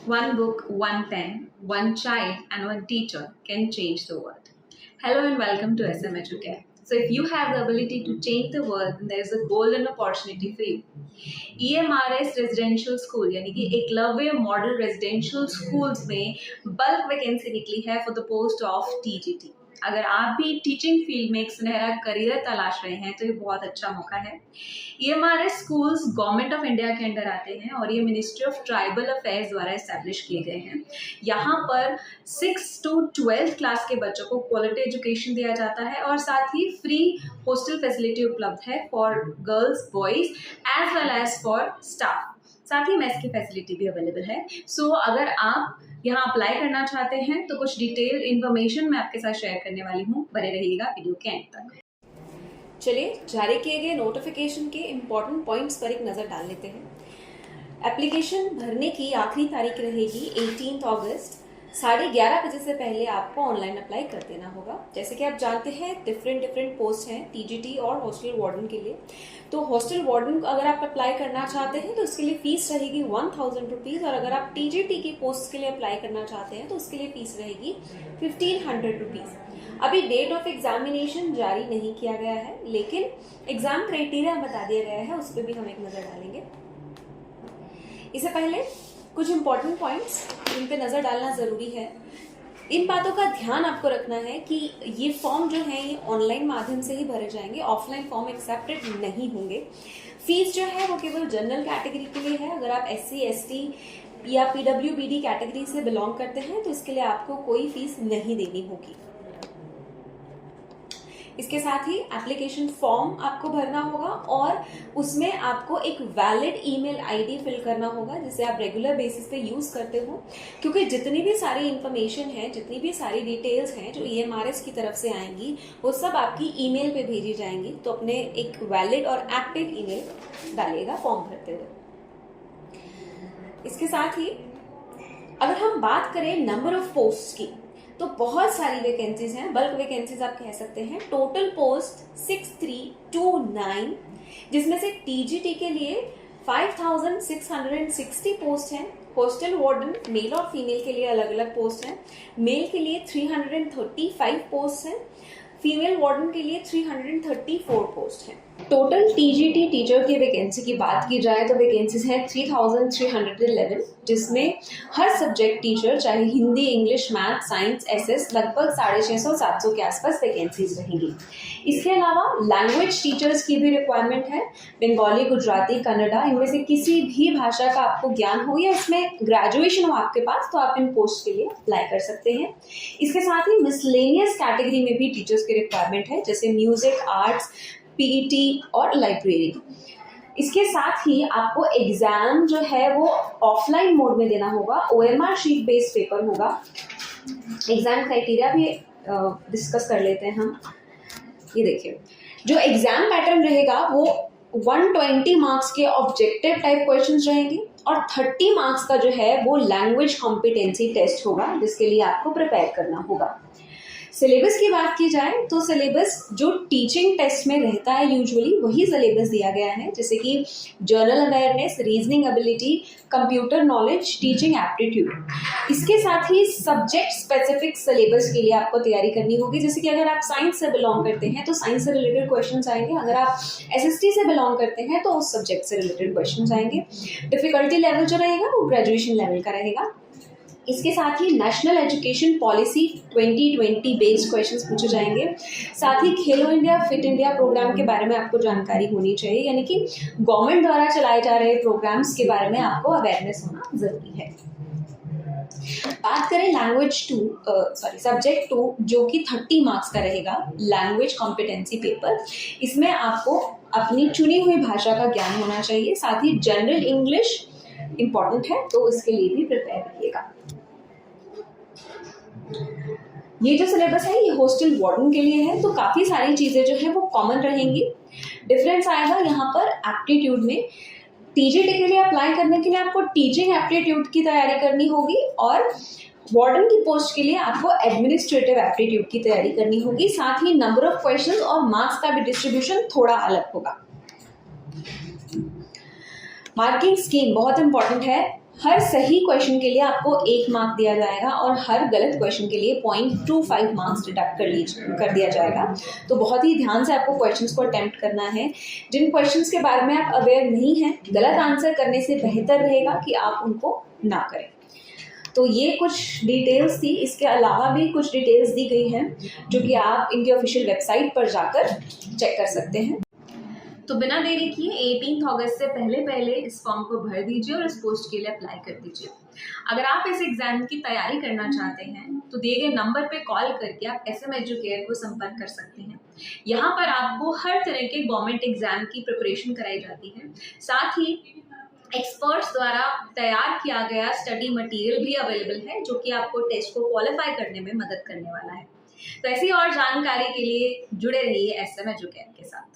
One book, one pen, one child, and one teacher can change the world. Hello and welcome to SM Educare. So, if you have the ability to change the world, then there is a golden opportunity for you. EMRS residential school यानी कि Eklavya model residential schools में bulk vacancy निकली है for the post of TGT. अगर आप भी teaching field में एक सुनहरा करियर तलाश रहे हैं तो ये बहुत अच्छा मौका है। EMRS schools government of India के अंडर आते हैं और ये मिनिस्ट्री ऑफ ट्राइबल अफेयर्स द्वारा एस्टैब्लिश किए गए हैं। यहाँ पर 6 to 12th क्लास के बच्चों को क्वालिटी एजुकेशन दिया जाता है और साथ ही फ्री हॉस्टल फैसिलिटी उपलब्ध है for girls boys as well as for staff. साथ ही मेस की फैसिलिटी भी अवेलेबल है। सो अगर आप यहाँ अप्लाई करना चाहते हैं तो कुछ डिटेल इन्फॉर्मेशन मैं आपके साथ शेयर करने वाली हूँ, बने रहिएगा वीडियो के एंड तक। चलिए जारी किए गए नोटिफिकेशन के इम्पोर्टेंट पॉइंट्स पर एक नज़र डाल लेते हैं। एप्लीकेशन भरने की आखिरी तारीख रहेगी 18 अगस्त। 11:30 बजे से पहले आपको ऑनलाइन अप्लाई कर देना होगा। जैसे कि आप जानते हैं डिफरेंट पोस्ट हैं टीजीटी और हॉस्टल वार्डन के लिए। तो हॉस्टल वार्डन अगर आप अप्लाई करना चाहते हैं तो उसके लिए फीस रहेगी 1000 रुपीज़, और अगर आप टीजीटी की पोस्ट के लिए अप्लाई करना चाहते हैं तो उसके लिए फीस रहेगी 1500 रुपीज़। अभी डेट ऑफ एग्जामिनेशन जारी नहीं किया गया है, लेकिन एग्जाम क्राइटेरिया बता दिया गया है, उस पर भी हम एक नज़र डालेंगे। इससे पहले कुछ इंपॉर्टेंट पॉइंट्स जिन पे नज़र डालना ज़रूरी है। इन बातों का ध्यान आपको रखना है कि ये फॉर्म जो है ये ऑनलाइन माध्यम से ही भरे जाएंगे, ऑफलाइन फॉर्म एक्सेप्टेड नहीं होंगे। फीस जो है वो केवल जनरल कैटेगरी के लिए है। अगर आप SC ST या PWBD कैटेगरी से बिलोंग करते हैं तो इसके लिए आपको कोई फीस नहीं देनी होगी। इसके साथ ही एप्लीकेशन फॉर्म आपको भरना होगा और उसमें आपको एक वैलिड ईमेल आईडी फिल करना होगा जिसे आप रेगुलर बेसिस पे यूज करते हो, क्योंकि जितनी भी सारी इंफॉर्मेशन है, जितनी भी सारी डिटेल्स हैं जो EMRS की तरफ से आएंगी वो सब आपकी ईमेल पे भेजी जाएंगी। तो अपने एक वैलिड और एक्टिव ईमेल डालिएगा फॉर्म भरते हुए। इसके साथ ही अगर हम बात करें नंबर ऑफ पोस्ट की तो बहुत सारी वैकेंसीज हैं, बल्क वैकेंसीज आप कह सकते हैं। टोटल पोस्ट 6329, जिसमें से टीजीटी के लिए 5660 पोस्ट हैं। हॉस्टल वार्डन मेल और फीमेल के लिए अलग अलग पोस्ट हैं। मेल के लिए 335 पोस्ट हैं, फीमेल वार्डन के लिए 334 पोस्ट हैं। टोटल टीजीटी टीचर की वैकेंसी की बात की जाए तो वैकेंसीज हैं 3311, जिसमें हर सब्जेक्ट टीचर चाहे Hindi, English, math, science, SS लगभग 650-700 के आसपास वैकेंसीज रहेंगी। इसके अलावा लैंग्वेज टीचर्स की भी रिक्वायरमेंट है। बंगाली, गुजराती, कन्नड़ा, इनमें से किसी भी भाषा का आपको ज्ञान हो या इसमें ग्रेजुएशन हो आपके पास तो आप इन पोस्ट के लिए अप्लाई कर सकते हैं। इसके साथ ही मिसलेनियस कैटेगरी में भी टीचर्स की रिक्वायरमेंट है, जैसे म्यूजिक, आर्ट्स, PET और लाइब्रेरी। इसके साथ ही आपको एग्जाम जो है वो ऑफलाइन मोड में देना होगा। OMR शीट बेस्ड पेपर होगा। एग्जाम क्राइटेरिया भी डिस्कस कर लेते हैं हम। ये देखिए, जो एग्जाम पैटर्न रहेगा वो 120 मार्क्स के ऑब्जेक्टिव टाइप क्वेश्चंस रहेंगे और 30 मार्क्स का जो है वो लैंग्वेज कॉम्पिटेंसी टेस्ट होगा, जिसके लिए आपको प्रिपेयर करना होगा। सिलेबस की बात की जाए तो सिलेबस जो टीचिंग टेस्ट में रहता है यूजुअली वही सिलेबस दिया गया है, जैसे कि journal awareness, reasoning ability, computer knowledge, teaching aptitude. इसके साथ ही सब्जेक्ट स्पेसिफिक सिलेबस के लिए आपको तैयारी करनी होगी। जैसे कि अगर आप साइंस से बिलोंग करते हैं तो साइंस से रिलेटेड क्वेश्चन आएंगे, अगर आप SST से बिलोंग करते हैं तो उस सब्जेक्ट से रिलेटेड क्वेश्चन आएंगे। डिफिकल्टी लेवल जो रहेगा वो ग्रेजुएशन लेवल का रहेगा। इसके साथ ही national education policy 2020 based questions पूछे जाएंगे। साथ ही खेलो इंडिया, फिट इंडिया प्रोग्राम के बारे में आपको जानकारी होनी चाहिए, यानी कि गवर्नमेंट द्वारा चलाए जा रहे प्रोग्राम्स के बारे में आपको अवेयरनेस होना जरूरी है। बात करें सब्जेक्ट 2 जो कि 30 मार्क्स का रहेगा, लैंग्वेज कॉम्पिटेंसी पेपर। इसमें आपको अपनी चुनी हुई भाषा का ज्ञान होना चाहिए। साथ ही जनरल इंग्लिश इंपॉर्टेंट है, तो इसके लिए भी प्रिपेयर रहिएगा। ये जो सिलेबस है ये हॉस्टल वार्डन के लिए है, तो काफ़ी सारी चीज़ें जो है वो कॉमन रहेंगी। डिफरेंस आएगा यहाँ पर एप्टीट्यूड में। टीजीटी के लिए अप्लाई करने के लिए आपको टीचिंग एप्टीट्यूड की तैयारी करनी होगी और वार्डन की पोस्ट के लिए आपको एडमिनिस्ट्रेटिव एप्टीट्यूड की तैयारी करनी होगी। साथ ही नंबर ऑफ क्वेश्चंस और मार्क्स का भी डिस्ट्रीब्यूशन थोड़ा अलग होगा। मार्किंग स्कीम बहुत इंपॉर्टेंट है। हर सही क्वेश्चन के लिए आपको 1 मार्क दिया जाएगा और हर गलत क्वेश्चन के लिए 0.25 मार्क्स डिडक्ट कर दिया जाएगा। तो बहुत ही ध्यान से आपको क्वेश्चंस को अटेम्प्ट करना है। जिन क्वेश्चंस के बारे में आप अवेयर नहीं हैं, गलत आंसर करने से बेहतर रहेगा कि आप उनको ना करें। तो ये कुछ डिटेल्स थी। इसके अलावा भी कुछ डिटेल्स दी गई हैं जो कि आप इनके ऑफिशियल वेबसाइट पर जाकर चेक कर सकते हैं। तो बिना देरी किए 18 अगस्त से पहले इस फॉर्म को भर दीजिए और इस पोस्ट के लिए अप्लाई कर दीजिए। अगर आप इस एग्जाम की तैयारी करना चाहते हैं तो दिए गए नंबर पे कॉल करके आप SM एजुकेयर को संपर्क कर सकते हैं। यहाँ पर आपको हर तरह के गवर्नमेंट एग्जाम की प्रिपरेशन कराई जाती है। साथ ही एक्सपर्ट्स द्वारा तैयार किया गया स्टडी मटेरियल भी अवेलेबल है जो कि आपको टेस्ट को क्वालिफाई करने में मदद करने वाला है। तो ऐसी और जानकारी के लिए जुड़े रहिए SM एजुकेयर के साथ।